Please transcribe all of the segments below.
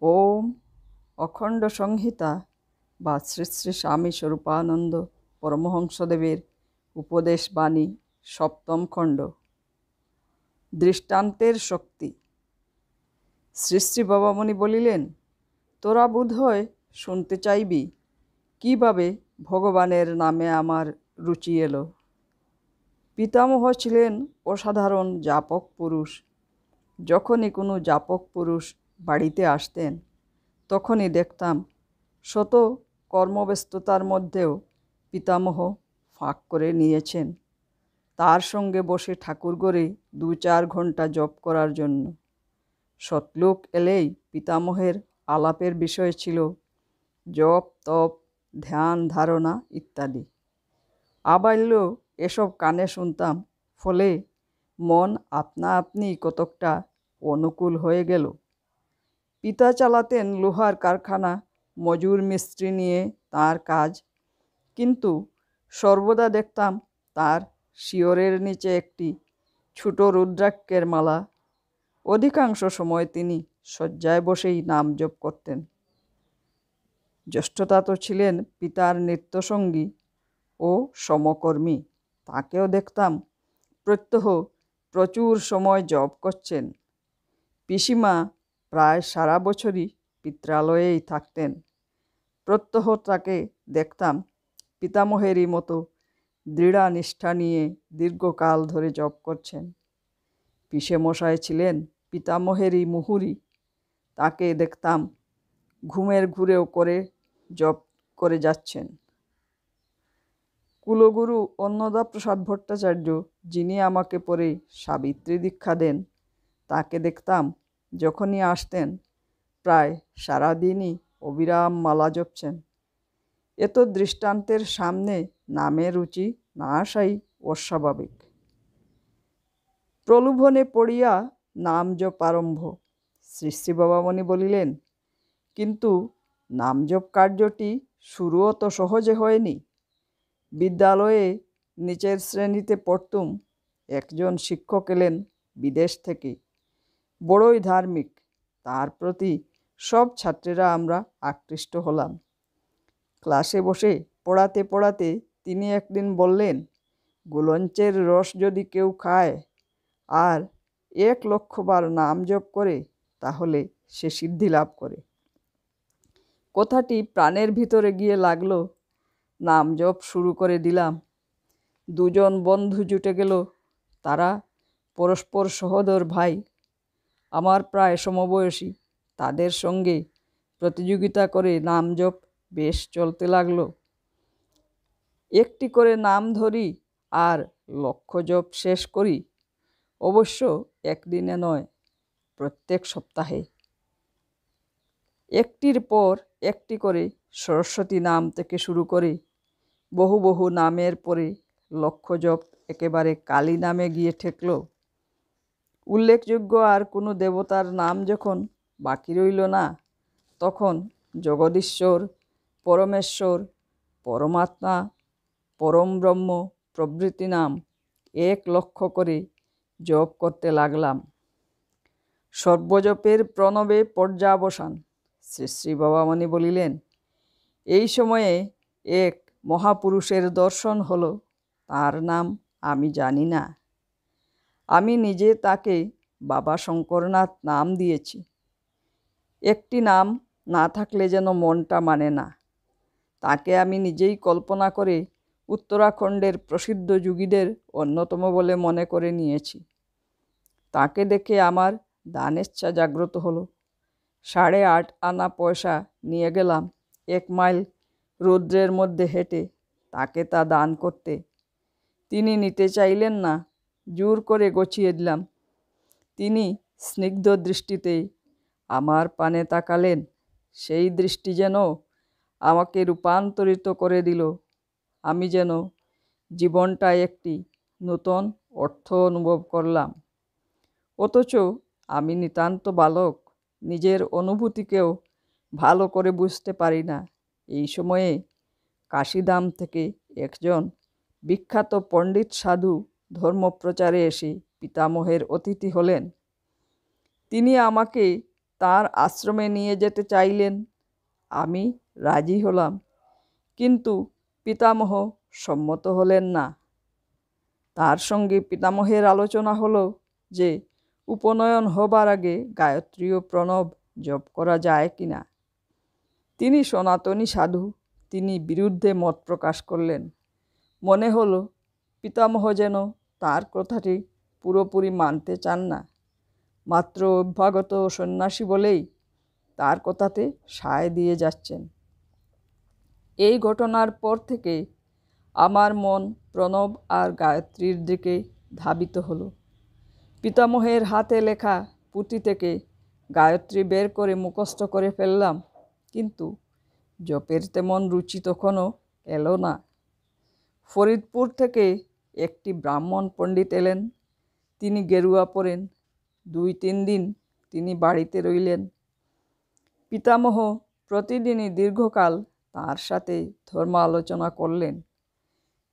ওম অখণ্ড সংহিতা বা শ্রী শ্রী স্বামী স্বরূপানন্দ পরমহংসদেবের উপদেশ বাণী সপ্তম খণ্ড। দৃষ্টান্তের শক্তি। শ্রী শ্রী বাবামণি বলিলেন, তোরা বোধহয় শুনতে চাইবি কিভাবে ভগবানের নামে আমার রুচি এলো। পিতামহ ছিলেন অসাধারণ জাপক পুরুষ। যখনই কোনো জাপক পুরুষ বাড়িতে আসতেন তখনই দেখতাম শত কর্মব্যস্ততার মধ্যেও পিতামহ ফাঁক করে নিয়েছেন তার সঙ্গে বসে ঠাকুরঘরে 2-4 ঘন্টা জপ করার জন্য। সৎলোক এলেই পিতামহের আলাপের বিষয় ছিল জপ, তপ, ধ্যান, ধারণা ইত্যাদি। আবাল্য এসব কানে শুনতাম, ফলে মন আপনা আপনি কতকটা অনুকূল হয়ে গেল। পিতা চালাতেন লোহার কারখানা, মজুর মিস্ত্রি নিয়ে তার কাজ, কিন্তু সর্বদা দেখতাম তার শিয়রের নিচে একটি ছোট রুদ্রাক্ষের মালা। অধিকাংশ সময় তিনি শয্যায় বসেই নাম জপ করতেন। জ্যেষ্ঠতা তো ছিলেন পিতার নিত্যসঙ্গী ও সমকর্মী, তাকেও দেখতাম প্রত্যহ প্রচুর সময় জপ করছেন। পিসিমা প্রায় সারা বছরই পিত্রালয়েই থাকতেন। প্রত্যহ তাকে দেখতাম পিতামহেরই মতো দৃঢ়া নিষ্ঠা নিয়ে দীর্ঘকাল ধরে জপ করছেন। পিসেমশাই ছিলেন পিতামহেরই মুহুরী, তাকে দেখতাম ঘুমের ঘুরেও করে জপ করে যাচ্ছেন। কুলগুরু অন্নদাপ্রসাদ ভট্টাচার্য, যিনি আমাকে পরে সাবিত্রী দীক্ষা দেন, তাকে দেখতাম যখনই আসতেন প্রায় সারাদিনই অবিরাম মালা জপছেন। এত দৃষ্টান্তের সামনে নামে রুচি না আসাই অস্বাভাবিক। প্রলোভনে পড়িয়া নাম জপ আরম্ভ। শ্রী শ্রী বাবামণি বলিলেন, কিন্তু নাম জপ কার্যটি শুরুও তো সহজে হয়নি। বিদ্যালয়ে নিচের শ্রেণীতে পড়তুম। একজন শিক্ষক এলেন বিদেশ থেকে, বড়ই ধার্মিক। তার প্রতি সব ছাত্রেরা আমরা আকৃষ্ট হলাম। ক্লাসে বসে পড়াতে পড়াতে তিনি একদিন বললেন, গুলঞ্চের রস যদি কেউ খায় আর 1,00,000 বার নাম জপ করে তাহলে সে সিদ্ধি লাভ করে। কথাটি প্রাণের ভিতরে গিয়ে লাগলো। নাম জপ শুরু করে দিলাম। 2 বন্ধু জুটে গেল। তারা পরস্পর সহোদর ভাই, আমার প্রায় সমবয়সী। তাদের সঙ্গে প্রতিযোগিতা করে নাম জপ বেশ চলতে লাগলো। একটি করে নাম ধরি আর লক্ষ্য জপ শেষ করি। অবশ্য একদিনে নয়, প্রত্যেক সপ্তাহে। একটির পর একটি করে সরস্বতী নাম থেকে শুরু করে বহু বহু নামের পরে লক্ষ্য জপ একেবারে কালী নামে গিয়ে ঠেকল। উল্লেখযোগ্য আর কোনো দেবতার নাম যখন বাকি রইল না, তখন জগদীশ্বর, পরমেশ্বর, পরমাত্মা, পরম ব্রহ্ম প্রভৃতি নাম 1,00,000 করে জপ করতে লাগলাম। সর্বজপের প্রণবে পর্যাবসান। শ্রী শ্রী বাবামণি বলিলেন, এই সময়ে এক মহাপুরুষের দর্শন হলো। তার নাম আমি জানি না। আমি নিজে তাকে বাবা শঙ্করনাথ নাম দিয়েছি। একটি নাম না থাকলে যেন মনটা মানে না। তাকে আমি নিজেই কল্পনা করে উত্তরাখণ্ডের প্রসিদ্ধ যোগীদের অন্যতম বলে মনে করে নিয়েছি। তাকে দেখে আমার দানেচ্ছা জাগ্রত হলো। 8.5 আনা পয়সা নিয়ে গেলাম 1 মাইল রৌদ্রের মধ্যে হেঁটে তাকে তা দান করতে। তিনি নিতে চাইলেন না। জোর করে গছিয়ে দিলাম। তিনি স্নিগ্ধ দৃষ্টিতে আমার পানে তাকালেন। সেই দৃষ্টি যেন আমাকে রূপান্তরিত করে দিল। আমি যেন জীবনটায় একটি নূতন অর্থ অনুভব করলাম। অথচ আমি নিতান্ত বালক, নিজের অনুভূতিকেও ভালো করে বুঝতে পারি না। এই সময়ে কাশিধাম থেকে একজন বিখ্যাত পণ্ডিত সাধু ধর্মপ্রচারে এসে পিতামহের অতিথি হলেন। তিনি আমাকে তার আশ্রমে নিয়ে যেতে চাইলেন। আমি রাজি হলাম, কিন্তু পিতামহ সম্মত হলেন না। তার সঙ্গে পিতামহের আলোচনা হলো যে উপনয়ন হবার আগে গায়ত্রী ও প্রণব জপ করা যায় কিনা। তিনি সনাতনী সাধু, তিনি বিরুদ্ধে মত প্রকাশ করলেন। মনে হলো পিতামহ যেন তার কথাটি পুরোপুরি মানতে চান না, মাত্র অভ্যাগত সন্ন্যাসী বলেই তার কথাতে সায় দিয়ে যাচ্ছেন। এই ঘটনার পর থেকে আমার মন প্রণব আর গায়ত্রীর দিকে ধাবিত হলো। পিতামহের হাতে লেখা পুঁথি থেকে গায়ত্রী বের করে মুখস্থ করে ফেললাম, কিন্তু জপের তেমন রুচি তখনও এলো না। ফরিদপুর থেকে একটি ব্রাহ্মণ পণ্ডিত এলেন। তিনি গেরুয়া পরেন। 2-3 দিন তিনি বাড়িতে রইলেন। পিতামহ প্রতিদিনই দীর্ঘকাল তার সাথে ধর্ম আলোচনা করলেন।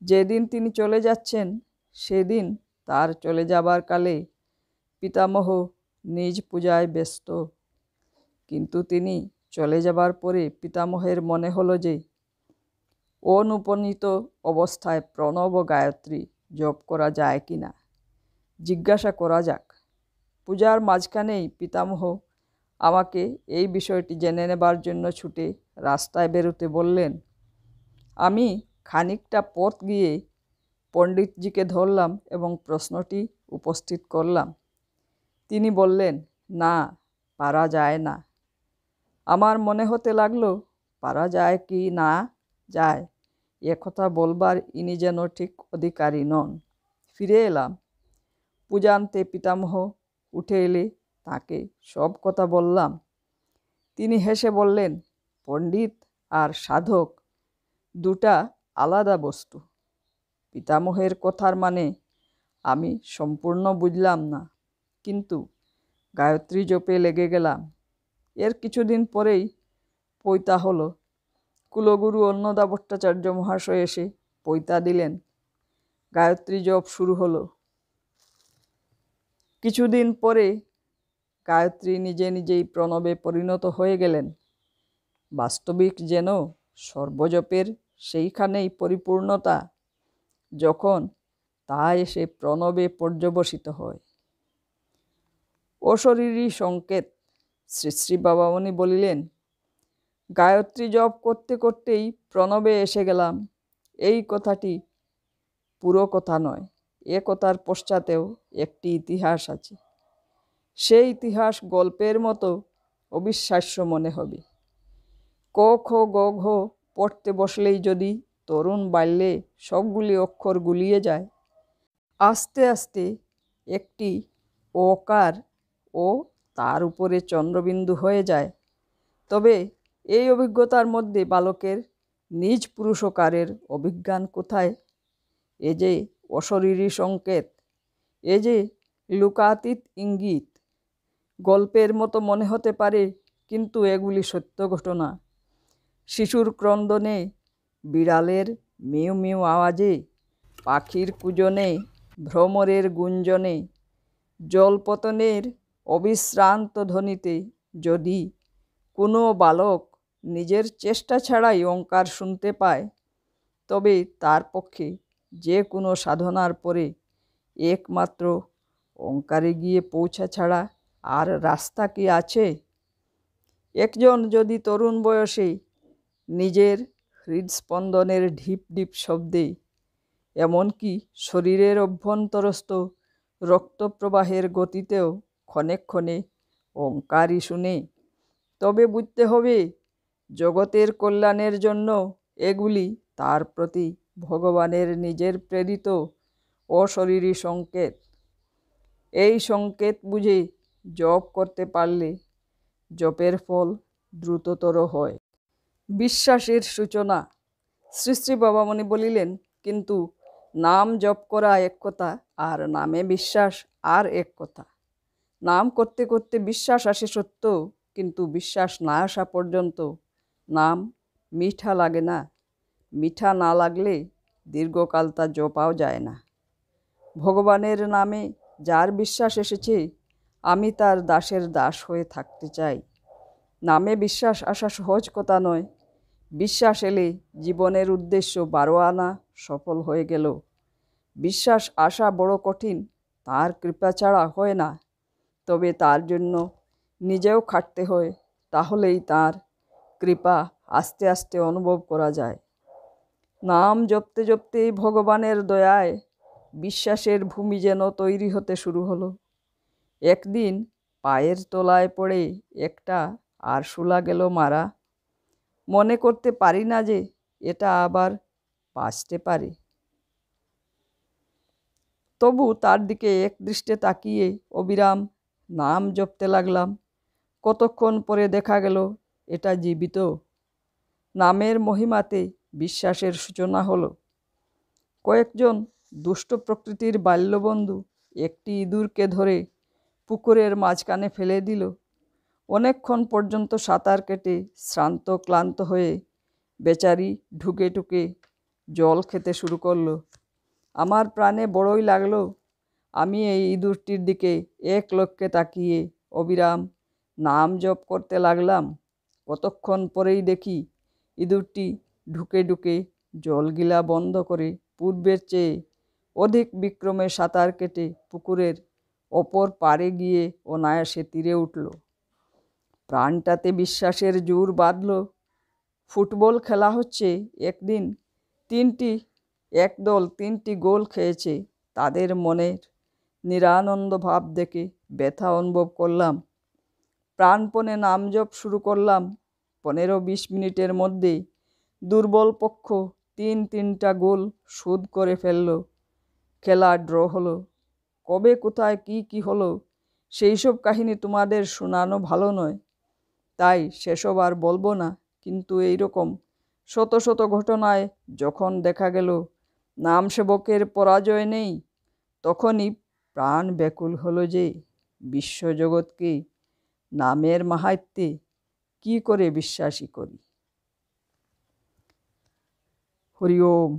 যেদিন তিনি চলে যাচ্ছেন সেদিন তার চলে যাবার কালে পিতামহ নিজ পূজায় ব্যস্ত। কিন্তু তিনি চলে যাবার পরে পিতামহের মনে হলো যে অনুপনীত অবস্থায় প্রণব ও গায়ত্রী জপ করা যায় কিনা, জিজ্ঞাসা করা যাক। পূজার মাঝখানেই পিতামহ আমাকে এই বিষয়টি জেনে নেবার জন্য ছুটে রাস্তায় বেরোতে বললেন। আমি খানিকটা পথ গিয়ে পণ্ডিতজিকে ধরলাম এবং প্রশ্নটি উপস্থিত করলাম। তিনি বললেন, না, পারা যায় না। আমার মনে হতে লাগলো পারা যায় কি না যায় একথা বলবার ইনি যেন ঠিক অধিকারী নন। ফিরে এলাম। পূজান্তে পিতামহ উঠে এলে তাকে সব কথা বললাম। তিনি হেসে বললেন, পণ্ডিত আর সাধক দুটা আলাদা বস্তু। পিতামহের কথার মানে আমি সম্পূর্ণ বুঝলাম না, কিন্তু গায়ত্রী জপে লেগে গেলাম। এর কিছুদিন পরেই পৈতা হলো। কুলগুরু অন্নদা ভট্টাচার্য মহাশয় এসে পৈতা দিলেন। গায়ত্রী জপ শুরু হলো। কিছুদিন পরে গায়ত্রী নিজে নিজেই প্রণবে পরিণত হয়ে গেলেন। বাস্তবিক যেন সর্বজপের সেইখানেই পরিপূর্ণতা, যখন তা এসে প্রণবে পর্যবসিত হয়। অশরীরী সংকেত। শ্রী শ্রী বাবামণি বলিলেন, গায়ত্রী জপ করতে করতেই প্রণবে এসে গেলাম। এই কথাটি পুরো কথা নয়, এ কথার পশ্চাতেও একটি ইতিহাস আছে। সেই ইতিহাস গল্পের মতো অবিশ্বাস্য মনে হবে। ক খ গ ঘ পড়তে বসলেই যদি তরুণ বাল্যে সবগুলি অক্ষর গুলিয়ে যায়, আস্তে আস্তে একটি ওকার ও তার উপরে চন্দ্রবিন্দু হয়ে যায়, তবে এই অভিজ্ঞতার মধ্যে বালকের নিজ পুরুষকারের অভিজ্ঞান কোথায়? এ যে অশরীরী সংকেত, এ যে লুকাতীত ইঙ্গিত। গল্পের মতো মনে হতে পারে, কিন্তু এগুলি সত্য ঘটনা। শিশুর ক্রন্দনে, বিড়ালের মিউ মিউ আওয়াজে, পাখির কুজনে, ভ্রমরের গুঞ্জনে, জলপতনের অবিশ্রান্ত ধ্বনিতে যদি কোনো বালক নিজের চেষ্টা ছাড়াই ওঙ্কার শুনতে পায়, তবে তার পক্ষে যে কোনো সাধনার পরে একমাত্র ওঙ্কারে গিয়ে পৌঁছা ছাড়া আর রাস্তা কি আছে? একজন যদি তরুণ বয়সে নিজের হৃদস্পন্দনের ঢিপ ঢিপ শব্দে, এমনকি শরীরের অভ্যন্তরস্থ রক্তপ্রবাহের গতিতেও ক্ষণে ক্ষণে ওঙ্কারই শুনে, তবে বুঝতে হবে জগতের কল্যাণের জন্য এগুলি তার প্রতি ভগবানের নিজের প্রেরিত অশরীরী সংকেত। এই সংকেত বুঝে জপ করতে পারলে জপের ফল দ্রুততর হয়। বিশ্বাসের সূচনা। শ্রী শ্রী বাবামণি বলিলেন, কিন্তু নাম জপ করা এক কথা, আর নামে বিশ্বাস আর এক কথা। নাম করতে করতে বিশ্বাস আসে সত্য, কিন্তু বিশ্বাস না আসা পর্যন্ত নাম মিঠা লাগে না। মিঠা না লাগলে দীর্ঘকাল তা জপাও যায় না। ভগবানের নামে যার বিশ্বাস এসেছে, আমি তার দাসের দাস হয়ে থাকতে চাই। নামে বিশ্বাস আসা সহজ কথা নয়। বিশ্বাস এলে জীবনের উদ্দেশ্য 12 আনা সফল হয়ে গেল। বিশ্বাস আসা বড় কঠিন, তার কৃপা ছাড়া হয় না। তবে তার জন্য নিজেও খাটতে হয়, তাহলেই তার কৃপা আস্তে আস্তে অনুভব করা যায়। নাম জপতে জপতেই ভগবানের দয়ায় বিশ্বাসের ভূমি যেন তৈরি হতে শুরু হলো। একদিন পায়ের তলায় পড়ে একটা আরশোলা গেল মারা। মনে করতে পারি না যে এটা আবার বাঁচতে পারে। তবু তার দিকে একদৃষ্টে তাকিয়ে অবিরাম নাম জপতে লাগলাম। কতক্ষণ পরে দেখা গেল এটা জীবিত। নামের মহিমাতে বিশ্বাসের সূচনা হলো। কয়েকজন দুষ্ট প্রকৃতির বাল্যবন্ধু একটি ইঁদুরকে ধরে পুকুরের মাঝখানে ফেলে দিল। অনেকক্ষণ পর্যন্ত সাঁতার কেটে শ্রান্ত ক্লান্ত হয়ে বেচারি ঢুকে ঢুকে জল খেতে শুরু করলো। আমার প্রাণে বড়ই লাগলো। আমি এই ইঁদুরটির দিকে এক লক্ষ্যে তাকিয়ে অবিরাম নাম জপ করতে লাগলাম। কতক্ষণ পরেই দেখি ইঁদুরটি ঢুকে ঢুকে জল গিলা বন্ধ করে পূর্বের চেয়ে অধিক বিক্রমে সাঁতার কেটে পুকুরের অপর পাড়ে গিয়ে অনায়াসে তীরে উঠল। প্রাণটাতে বিশ্বাসের জোর বাঁধল। ফুটবল খেলা হচ্ছে, একদিন একদল 3টি গোল খেয়েছে। তাদের মনের নিরানন্দ ভাব দেখে ব্যথা অনুভব করলাম। প্রাণপণে নামজপ শুরু করলাম। 15-20 মিনিটের মধ্যে দুর্বল পক্ষ 3টা গোল শোধ করে ফেলল। খেলা ড্র হলো। কবে কোথায় কি হলো সেই সব কাহিনী তোমাদের শোনানো ভালো নয়, তাই সেসব আর বলবো না। কিন্তু এইরকম শত শত ঘটনায় যখন দেখা গেল নাম সেবকের পরাজয় নেই, তখনই প্রাণ ব্যাকুল হলো যে বিশ্বজগৎকে নামের মাহাত্ম্যে কি করে বিশ্বাসী করি। হরি ওম।